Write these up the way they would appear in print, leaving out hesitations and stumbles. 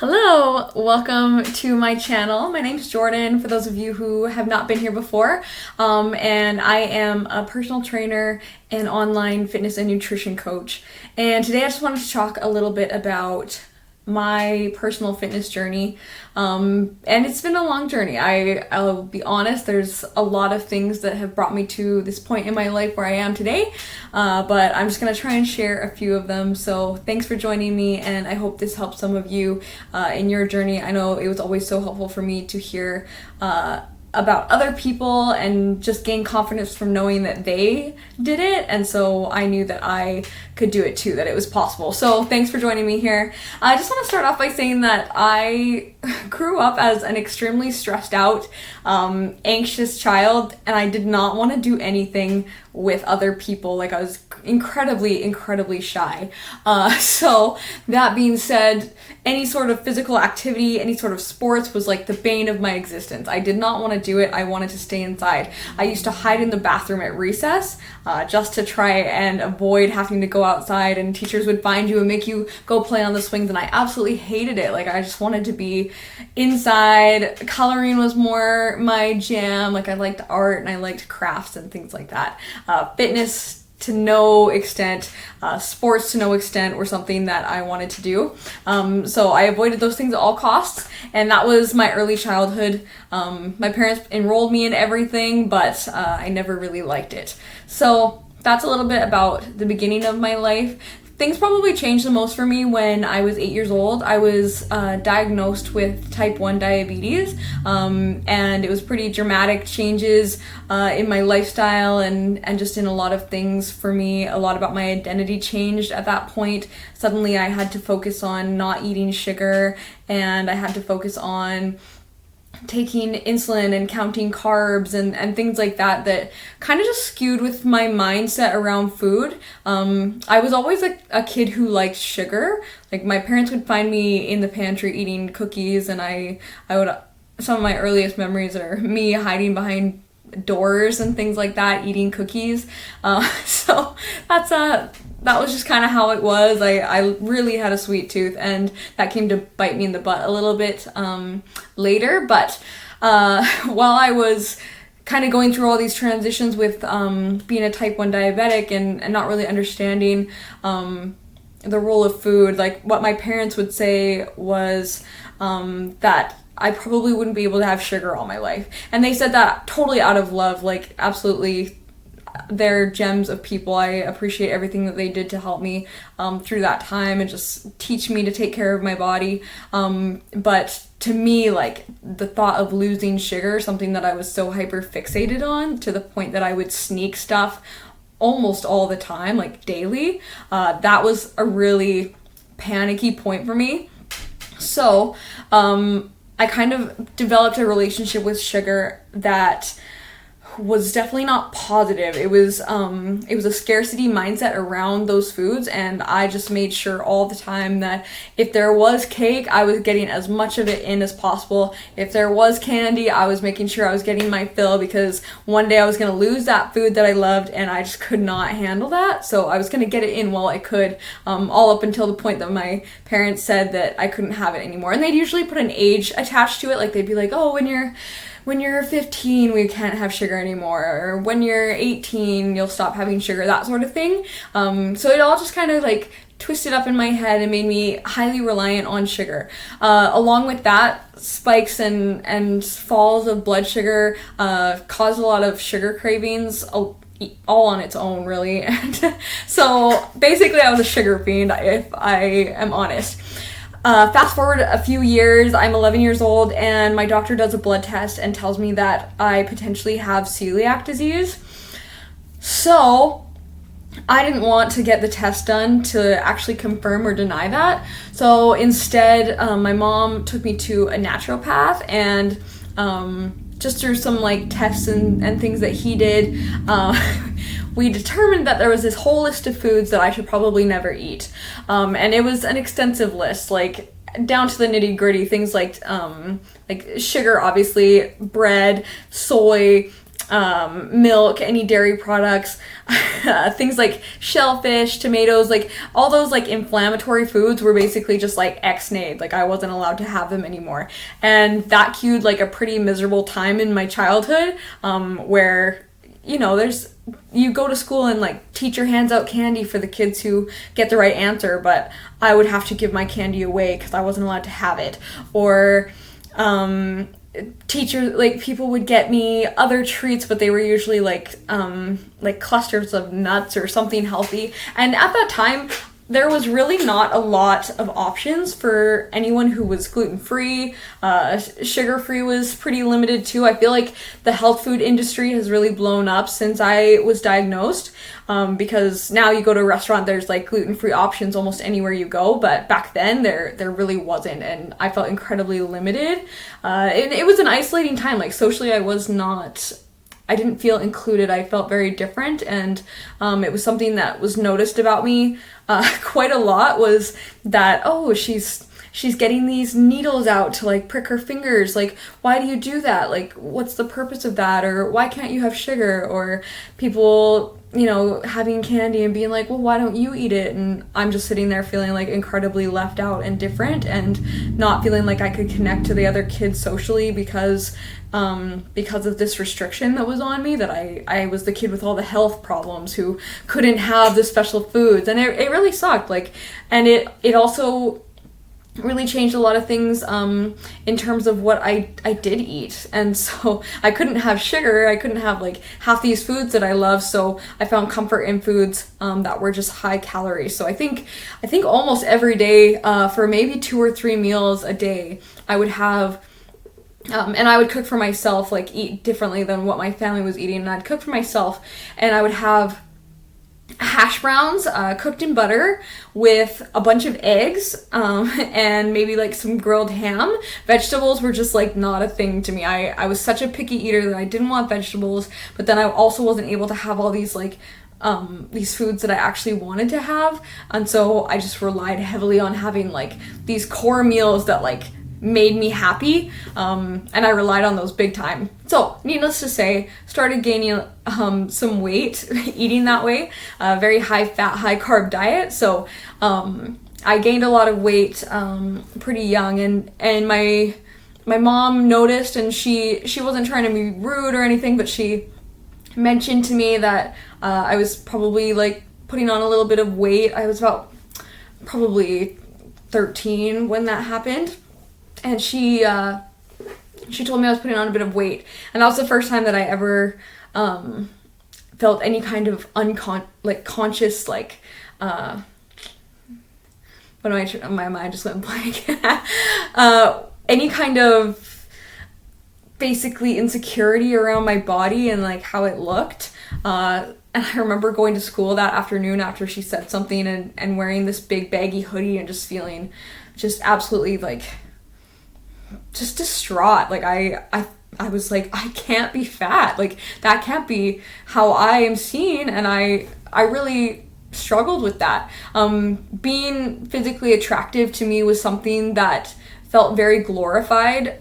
Hello, welcome to my channel. My name's Jordan, for those of you who have not been here before, and I am a personal trainer and online fitness and nutrition coach. And today I just wanted to talk a little bit about my personal fitness journey, and it's been a long journey. I'll be honest, there's a lot of things that have brought me to this point in my life where I am today, but I'm just going to try and share a few of them. So thanks for joining me, and I hope this helps some of you in your journey. I know it was always so helpful for me to hear about other people and just gain confidence from knowing that they did it, and so I knew that I could do it too, that it was possible. So thanks for joining me here. I just want to start off by saying that I grew up as an extremely stressed out, anxious child, and I did not want to do anything with other people. Like, I was incredibly shy. So that being said, any sort of physical activity, any sort of sports was like the bane of my existence. I did not want to do it. I wanted to stay inside. I used to hide in the bathroom at recess just to try and avoid having to go outside, and teachers would find you and make you go play on the swings, and I absolutely hated it. Like, I just wanted to be inside. Coloring was more my jam. Like, I liked art and I liked crafts and things like that. Fitness to no extent, sports to no extent were something that I wanted to do. So I avoided those things at all costs, and that was my early childhood. My parents enrolled me in everything, but I never really liked it. So that's a little bit about the beginning of my life. Things probably changed the most for me when I was 8 years old. I was diagnosed with type 1 diabetes, and it was pretty dramatic changes in my lifestyle and just in a lot of things for me. A lot about my identity changed at that point. Suddenly I had to focus on not eating sugar, and I had to focus on taking insulin and counting carbs and things like that kind of just skewed with my mindset around food. I was always a kid who liked sugar. Like, my parents would find me in the pantry eating cookies, and I would, some of my earliest memories are me hiding behind doors and things like that, eating cookies. So that was just kind of how it was. I really had a sweet tooth, and that came to bite me in the butt a little bit later. But while I was kind of going through all these transitions with being a type 1 diabetic and not really understanding the role of food, like, what my parents would say was that I probably wouldn't be able to have sugar all my life. And they said that totally out of love. Like, absolutely, they're gems of people. I appreciate everything that they did to help me through that time and just teach me to take care of my body. But to me, like, the thought of losing sugar, something that I was so hyper fixated on to the point that I would sneak stuff almost all the time, like daily, that was a really panicky point for me. So I kind of developed a relationship with sugar that was definitely not positive. It was a scarcity mindset around those foods, and I just made sure all the time that if there was cake, I was getting as much of it in as possible. If there was candy, I was making sure I was getting my fill, because one day I was going to lose that food that I loved, and I just could not handle that. So I was going to get it in while I could, all up until the point that my parents said that I couldn't have it anymore. And they'd usually put an age attached to it. Like, they'd be like, oh, when you're 15, we can't have sugar anymore, or when you're 18, you'll stop having sugar, that sort of thing. So it all just kind of like twisted up in my head and made me highly reliant on sugar. Along with that, spikes and falls of blood sugar caused a lot of sugar cravings, all on its own, really. And so basically, I was a sugar fiend, if I am honest. Fast forward a few years, I'm 11 years old, and my doctor does a blood test and tells me that I potentially have celiac disease. So I didn't want to get the test done to actually confirm or deny that. So instead, my mom took me to a naturopath, and just through some like tests and things that he did, we determined that there was this whole list of foods that I should probably never eat. And it was an extensive list, like down to the nitty gritty, things like sugar, obviously, bread, soy, milk, any dairy products, things like shellfish, tomatoes, like all those like inflammatory foods were basically just like ex-nayed. Like I wasn't allowed to have them anymore. And that cued like a pretty miserable time in my childhood, where, you know, you go to school and like teacher hands out candy for the kids who get the right answer, but I would have to give my candy away because I wasn't allowed to have it. Or teachers, like people would get me other treats, but they were usually like clusters of nuts or something healthy. And at that time, there was really not a lot of options for anyone who was gluten-free. Sugar-free was pretty limited too. I feel like the health food industry has really blown up since I was diagnosed, because now you go to a restaurant, there's like gluten-free options almost anywhere you go, but back then there really wasn't, and I felt incredibly limited. It was an isolating time. Like socially, I didn't feel included. I felt very different, and it was something that was noticed about me quite a lot, was that, oh, she's getting these needles out to like prick her fingers. Like, why do you do that? Like, what's the purpose of that? Or why can't you have sugar? Or people, you know, having candy and being like, well, why don't you eat it? And I'm just sitting there feeling like incredibly left out and different, and not feeling like I could connect to the other kids socially because of this restriction that was on me, that I was the kid with all the health problems who couldn't have the special foods. And it really sucked. Like, and it also really changed a lot of things in terms of what I did eat. And so I couldn't have sugar, I couldn't have like half these foods that I love, so I found comfort in foods that were just high calorie. So I think almost every day, for maybe 2 or 3 meals a day, I would have and I would cook for myself, like eat differently than what my family was eating, and I'd cook for myself, and I would have hash browns cooked in butter with a bunch of eggs, and maybe like some grilled ham. Vegetables were just like not a thing to me. I was such a picky eater that I didn't want vegetables, but then I also wasn't able to have all these like these foods that I actually wanted to have, and so I just relied heavily on having like these core meals that like made me happy, and I relied on those big time. So needless to say, started gaining some weight eating that way, very high fat, high carb diet. So I gained a lot of weight pretty young, and my mom noticed, and she wasn't trying to be rude or anything, but she mentioned to me that I was probably like putting on a little bit of weight. I was about probably 13 when that happened. And she told me I was putting on a bit of weight, and that was the first time that I ever felt any kind of conscious, like my mind just went blank. Any kind of basically insecurity around my body and like how it looked. And I remember going to school that afternoon after she said something, and wearing this big baggy hoodie and just feeling just absolutely like just distraught. Like I was like, I can't be fat. Like that can't be how I am seen. And I really struggled with that. Being physically attractive to me was something that felt very glorified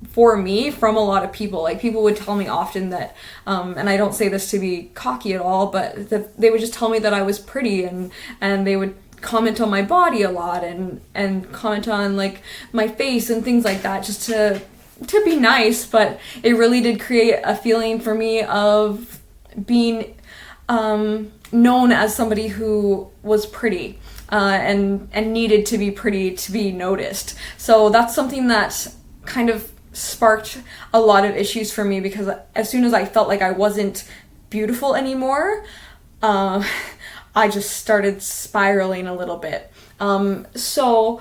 for me from a lot of people. Like people would tell me often that, and I don't say this to be cocky at all, but they would just tell me that I was pretty, and they would comment on my body a lot, and comment on like my face and things like that, just to be nice. But it really did create a feeling for me of being known as somebody who was pretty, and needed to be pretty to be noticed. So that's something that kind of sparked a lot of issues for me, because as soon as I felt like I wasn't beautiful anymore, I just started spiraling a little bit. So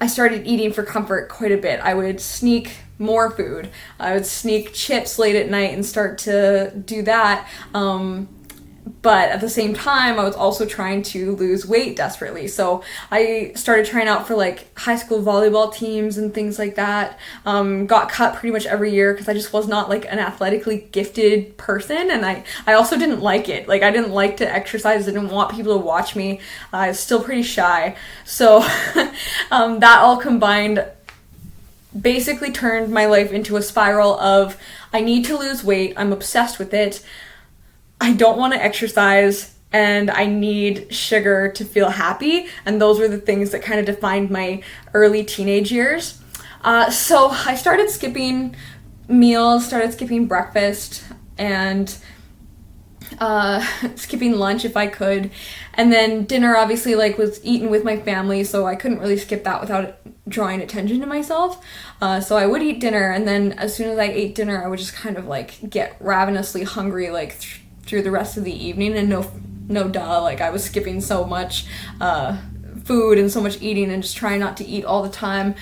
I started eating for comfort quite a bit. I would sneak more food. I would sneak chips late at night and start to do that. But at the same time, I was also trying to lose weight desperately. So I started trying out for like high school volleyball teams and things like that. Got cut pretty much every year because I just was not like an athletically gifted person. And I also didn't like it. Like I didn't like to exercise. I didn't want people to watch me. I was still pretty shy. So that all combined basically turned my life into a spiral of I need to lose weight, I'm obsessed with it, I don't want to exercise, and I need sugar to feel happy. And those were the things that kind of defined my early teenage years. So I started skipping meals, started skipping breakfast, and skipping lunch if I could. And then dinner obviously like was eaten with my family, so I couldn't really skip that without drawing attention to myself. So I would eat dinner, and then as soon as I ate dinner, I would just kind of like get ravenously hungry like through the rest of the evening. And no duh, like I was skipping so much food and so much eating and just trying not to eat all the time,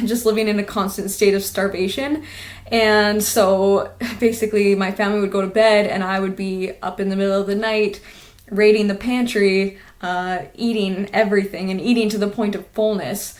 just living in a constant state of starvation. And so basically my family would go to bed and I would be up in the middle of the night raiding the pantry, eating everything and eating to the point of fullness.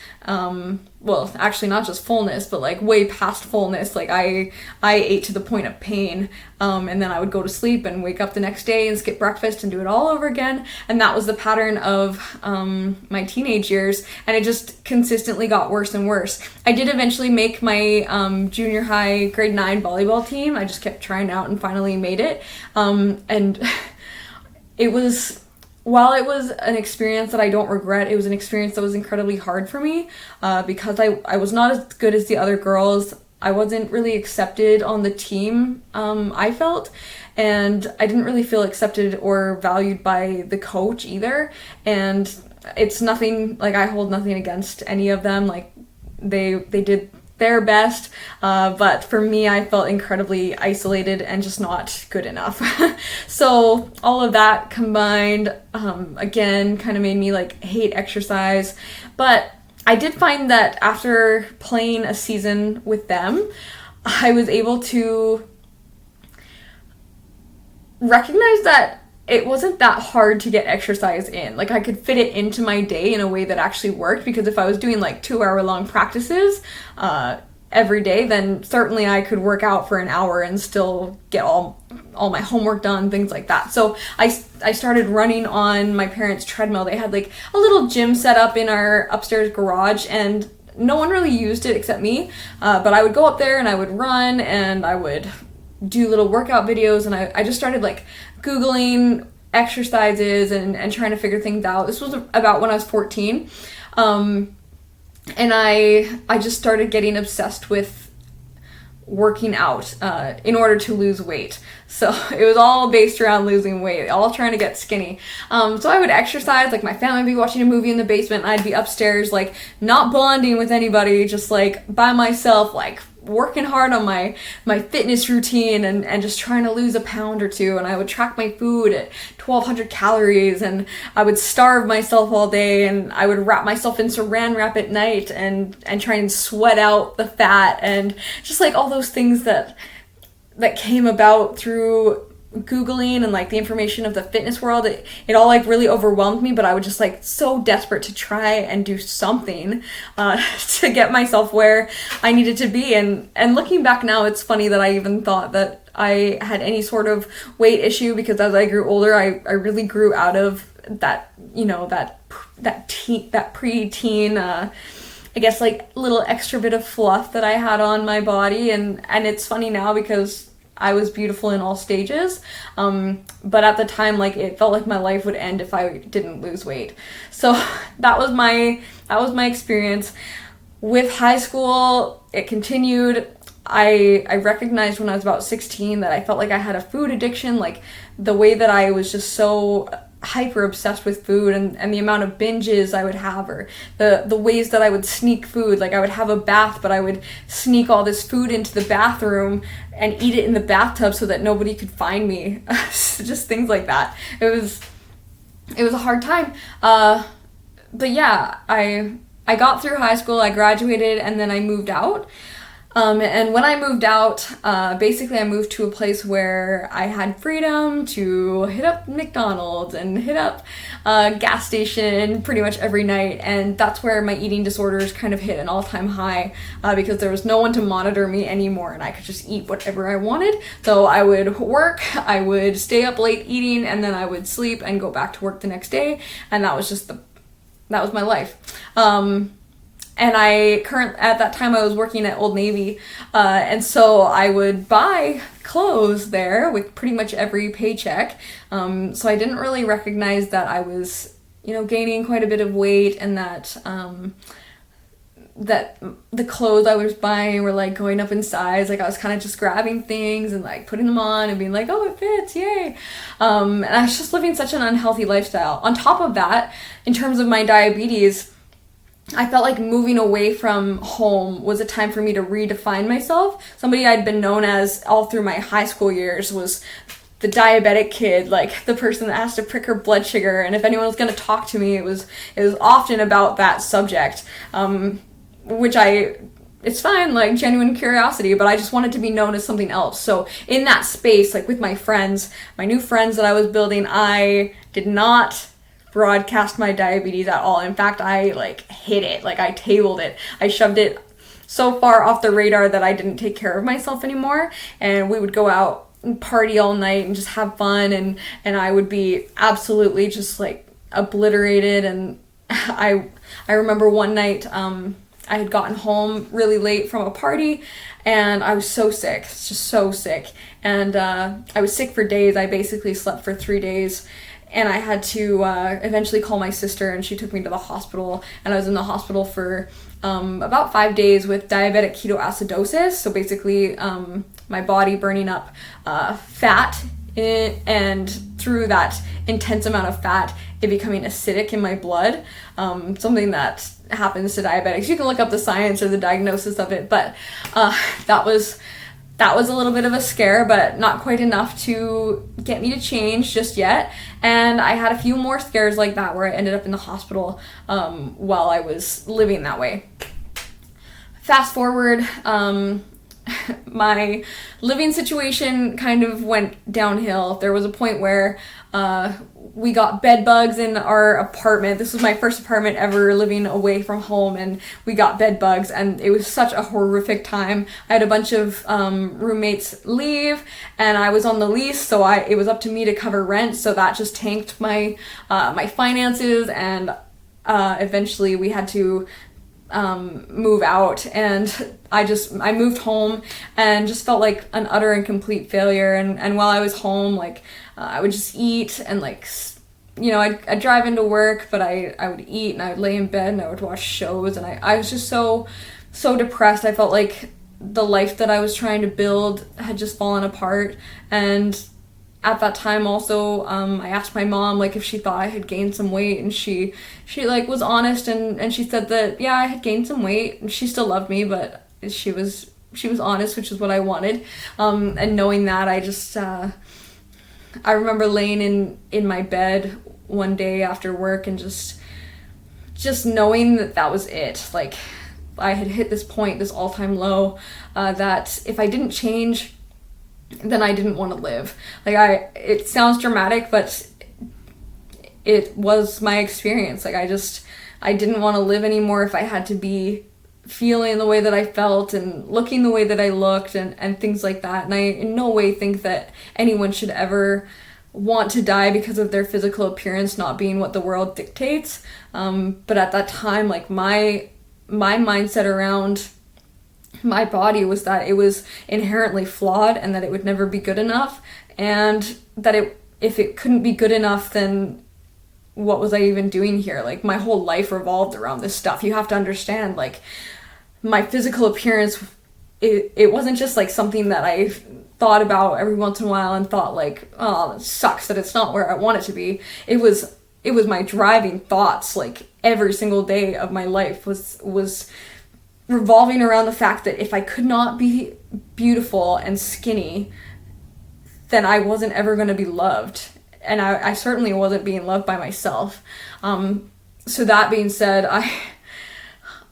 Well, actually not just fullness, but like way past fullness. Like I ate to the point of pain, and then I would go to sleep and wake up the next day and skip breakfast and do it all over again. And that was the pattern of my teenage years, and it just consistently got worse and worse. I did eventually make my junior high grade 9 volleyball team. I just kept trying out and finally made it. And it was, while it was an experience that I don't regret, it was an experience that was incredibly hard for me because I was not as good as the other girls. I wasn't really accepted on the team, I felt, and I didn't really feel accepted or valued by the coach either. And it's nothing, like I hold nothing against any of them. Like they did their best, but for me, I felt incredibly isolated and just not good enough. So all of that combined, again, kind of made me like hate exercise. But I did find that after playing a season with them, I was able to recognize that it wasn't that hard to get exercise in. Like I could fit it into my day in a way that actually worked, because if I was doing like 2-hour-long practices every day, then certainly I could work out for an hour and still get all my homework done, things like that. So I started running on my parents' treadmill. They had like a little gym set up in our upstairs garage, and no one really used it except me. But I would go up there and I would run and I would do little workout videos, and I just started like Googling exercises and trying to figure things out. This was about when I was 14. And I just started getting obsessed with working out in order to lose weight. So it was all based around losing weight, all trying to get skinny. So I would exercise, like my family would be watching a movie in the basement, and I'd be upstairs, like not bonding with anybody, just like by myself, like working hard on my fitness routine and just trying to lose a pound or two. And I would track my food at 1,200 calories, and I would starve myself all day, and I would wrap myself in saran wrap at night and try and sweat out the fat, and just like all those things that came about through Googling and like the information of the fitness world. It all like really overwhelmed me, but I was just like so desperate to try and do something to get myself where I needed to be. And looking back now, it's funny that I even thought that I had any sort of weight issue, because as I grew older, I really grew out of that, you know, that pre-teen I guess like little extra bit of fluff that I had on my body. And it's funny now because I was beautiful in all stages, but at the time, like it felt like my life would end if I didn't lose weight. So that was my experience. With high school, it continued. I recognized when I was about 16 that I felt like I had a food addiction, like the way that I was just so hyper obsessed with food, and the amount of binges I would have, or the ways that I would sneak food. Like I would have a bath, but I would sneak all this food into the bathroom and eat it in the bathtub so that nobody could find me. Just things like that. It was a hard time. But yeah, I got through high school, I graduated, and then I moved out. And when I moved out, basically I moved to a place where I had freedom to hit up McDonald's and hit up a gas station pretty much every night. And that's where my eating disorders kind of hit an all-time high, because there was no one to monitor me anymore, and I could just eat whatever I wanted. So I would work, I would stay up late eating, and then I would sleep and go back to work the next day. And that was just that was my life. And at that time I was working at Old Navy, and so I would buy clothes there with pretty much every paycheck. So I didn't really recognize that I was, gaining quite a bit of weight, and that the clothes I was buying were like going up in size. Like I was kind of just grabbing things and like putting them on and being like, oh, it fits, yay. And I was just living such an unhealthy lifestyle. On top of that, in terms of my diabetes, I felt like moving away from home was a time for me to redefine myself. Somebody I'd been known as all through my high school years was the diabetic kid, like the person that has to prick her blood sugar. And if anyone was going to talk to me, it was often about that subject. Which it's fine, like genuine curiosity, but I just wanted to be known as something else. So in that space, like with my friends, my new friends that I was building, I did not broadcast my diabetes at all. In fact, I like hid it, like I tabled it. I shoved it so far off the radar that I didn't take care of myself anymore. And we would go out and party all night and just have fun, and I would be absolutely just like obliterated. And I remember one night, I had gotten home really late from a party, and I was so sick, just so sick. And I was sick for days. I basically slept for 3 days, and I had to eventually call my sister, and she took me to the hospital. And I was in the hospital for about 5 days with diabetic ketoacidosis. So basically, my body burning up fat, and through that intense amount of fat, it becoming acidic in my blood. Something that happens to diabetics. You can look up the science or the diagnosis of it, but that was a little bit of a scare, but not quite enough to get me to change just yet. And I had a few more scares like that where I ended up in the hospital while I was living that way. Fast forward, my living situation kind of went downhill. There was a point where we got bed bugs in our apartment. This was my first apartment ever living away from home, and we got bed bugs, and it was such a horrific time. I had a bunch of roommates leave, and I was on the lease, so it was up to me to cover rent, so that just tanked my my finances, and eventually we had to move out, and I moved home and just felt like an utter and complete failure. And while I was home, like I would just eat and like, I'd drive into work, but I would eat and I would lay in bed and I would watch shows, and I was just so depressed. I felt like the life that I was trying to build had just fallen apart. And at that time also, I asked my mom like if she thought I had gained some weight, and she like was honest, and she said that yeah, I had gained some weight, and she still loved me, but she was honest, which is what I wanted. And knowing that, I just I remember laying in my bed one day after work and just knowing that was it. Like I had hit this point, this all-time low, that if I didn't change, then I didn't want to live. Like it sounds dramatic, but it was my experience. Like I didn't want to live anymore if I had to be feeling the way that I felt and looking the way that I looked and things like that. And I in no way think that anyone should ever want to die because of their physical appearance not being what the world dictates. But at that time, like my mindset around my body was that it was inherently flawed and that it would never be good enough, and that if it couldn't be good enough, then what was I even doing here? Like my whole life revolved around this stuff. You have to understand, like my physical appearance, it wasn't just like something that I thought about every once in a while and thought like, oh, it sucks that it's not where I want it to be. It was my driving thoughts. Like every single day of my life was revolving around the fact that if I could not be beautiful and skinny, then I wasn't ever going to be loved. And I certainly wasn't being loved by myself. So that being said,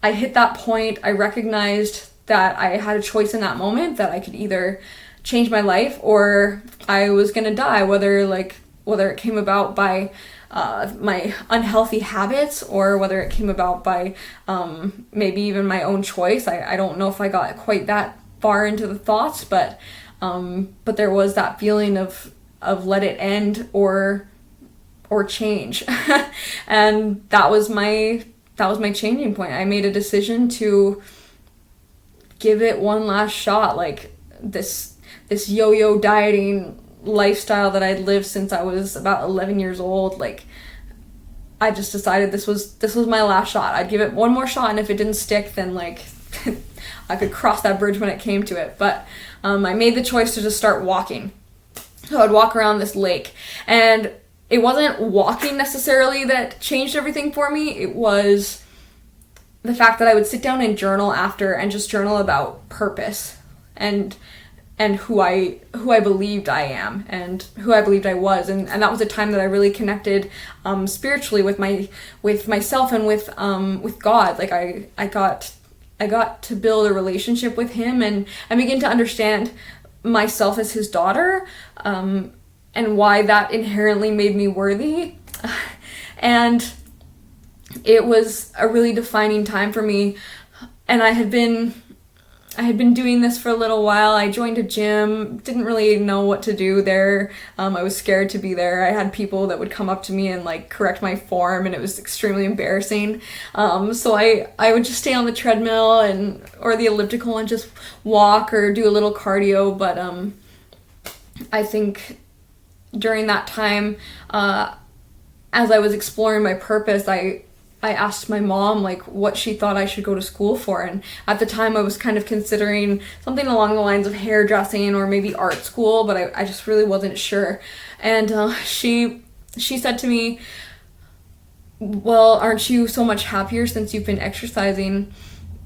I hit that point. I recognized that I had a choice in that moment, that I could either change my life or I was going to die, whether it came about by my unhealthy habits or whether it came about by maybe even my own choice. I don't know if I got quite that far into the thoughts, but there was that feeling of let it end or change. And that was my that was my changing point. I made a decision to give it one last shot. Like this yo-yo dieting lifestyle that I'd lived since I was about 11 years old, like I just decided this was my last shot. I'd give it one more shot, and if it didn't stick, then like I could cross that bridge when it came to it. But I made the choice to just start walking. So I'd walk around this lake, and it wasn't walking necessarily that changed everything for me. It was the fact that I would sit down and journal after, and just journal about purpose and who I believed I am and who I believed I was, and that was a time that I really connected spiritually with myself and with God. Like I got to build a relationship with Him, and I began to understand myself as His daughter, and why that inherently made me worthy. And it was a really defining time for me, and I had been doing this for a little while. I joined a gym, didn't really know what to do there. I was scared to be there. I had people that would come up to me and like correct my form, and it was extremely embarrassing. So I would just stay on the treadmill or the elliptical and just walk or do a little cardio. But I think during that time, as I was exploring my purpose, I asked my mom like what she thought I should go to school for, and at the time I was kind of considering something along the lines of hairdressing or maybe art school, but I just really wasn't sure. And she said to me, well, aren't you so much happier since you've been exercising?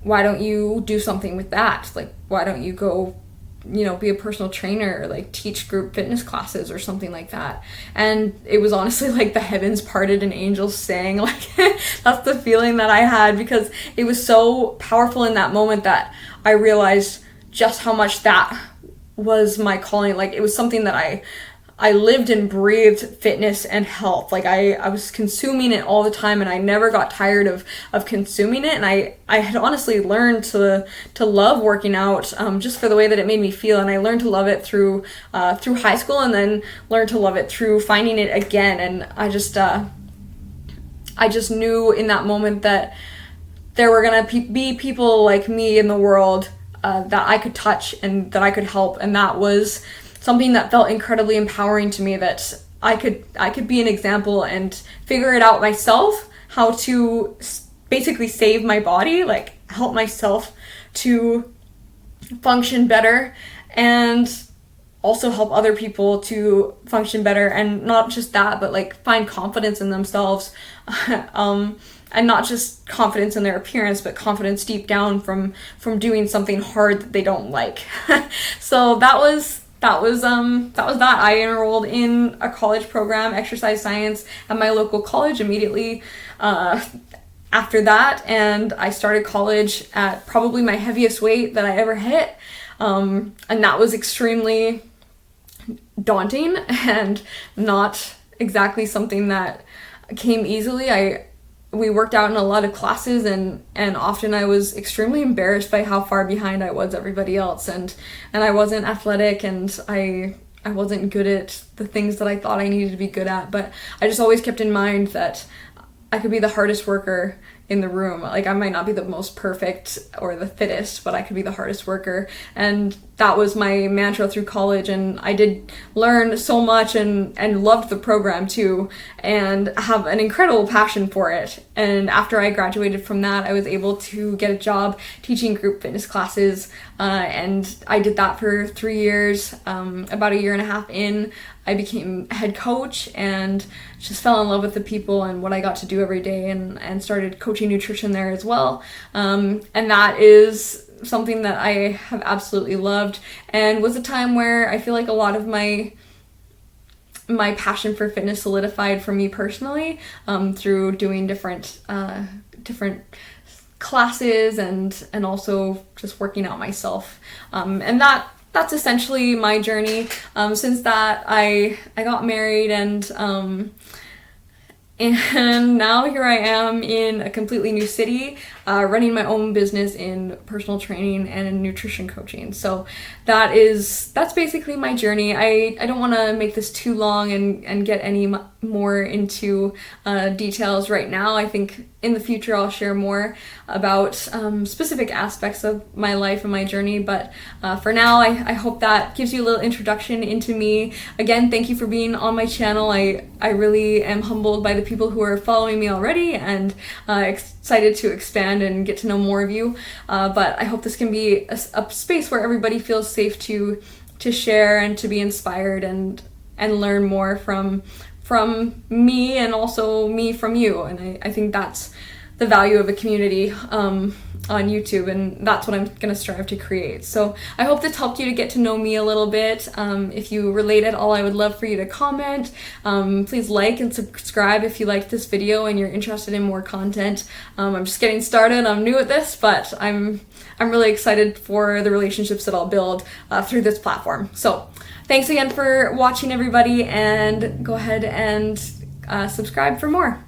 Why don't you do something with that? Like, why don't you go, be a personal trainer or like teach group fitness classes or something like that? And it was honestly like the heavens parted and angels sang. Like that's the feeling that I had, because it was so powerful in that moment that I realized just how much that was my calling. Like it was something that I lived and breathed, fitness and health. Like I was consuming it all the time, and I never got tired of consuming it. And I had honestly learned to love working out just for the way that it made me feel. And I learned to love it through high school, and then learned to love it through finding it again. And I just knew in that moment that there were gonna be people like me in the world that I could touch and that I could help. And that was something that felt incredibly empowering to me, that I could be an example and figure it out myself, how to basically save my body, like help myself to function better, and also help other people to function better. And not just that, but like find confidence in themselves, and not just confidence in their appearance, but confidence deep down from doing something hard that they don't like. So that was that. I enrolled in a college program, exercise science, at my local college immediately after that, and I started college at probably my heaviest weight that I ever hit, and that was extremely daunting and not exactly something that came easily. We worked out in a lot of classes, and often I was extremely embarrassed by how far behind I was everybody else, and I wasn't athletic, and I wasn't good at the things that I thought I needed to be good at. But I just always kept in mind that I could be the hardest worker in the room. Like I might not be the most perfect or the fittest, but I could be the hardest worker. And that was my mantra through college, and I did learn so much and loved the program too, and have an incredible passion for it. And after I graduated from that, I was able to get a job teaching group fitness classes, and I did that for 3 years. About a year and a half in, I became head coach and just fell in love with the people and what I got to do every day, and started coaching nutrition there as well. And that is something that I have absolutely loved, and was a time where I feel like a lot of my passion for fitness solidified for me personally, through doing different classes and also just working out myself. And that's essentially my journey. Since that, I got married, and And now here I am in a completely new city, running my own business in personal training and in nutrition coaching. So that's basically my journey. I don't want to make this too long and get any more into details right now. I think in the future I'll share more about specific aspects of my life and my journey, but for now I hope that gives you a little introduction into me. Again, thank you for being on my channel. I really am humbled by the people who are following me already, and excited to expand and get to know more of you, but I hope this can be a space where everybody feels safe to share and to be inspired and learn more from me, and also me from you. And I think that's the value of a community on YouTube, and that's what I'm going to strive to create. So I hope this helped you to get to know me a little bit. If you relate at all, I would love for you to comment. Please like and subscribe if you liked this video and you're interested in more content. I'm just getting started. I'm new at this, but I'm really excited for the relationships that I'll build through this platform. So thanks again for watching, everybody, and go ahead and subscribe for more.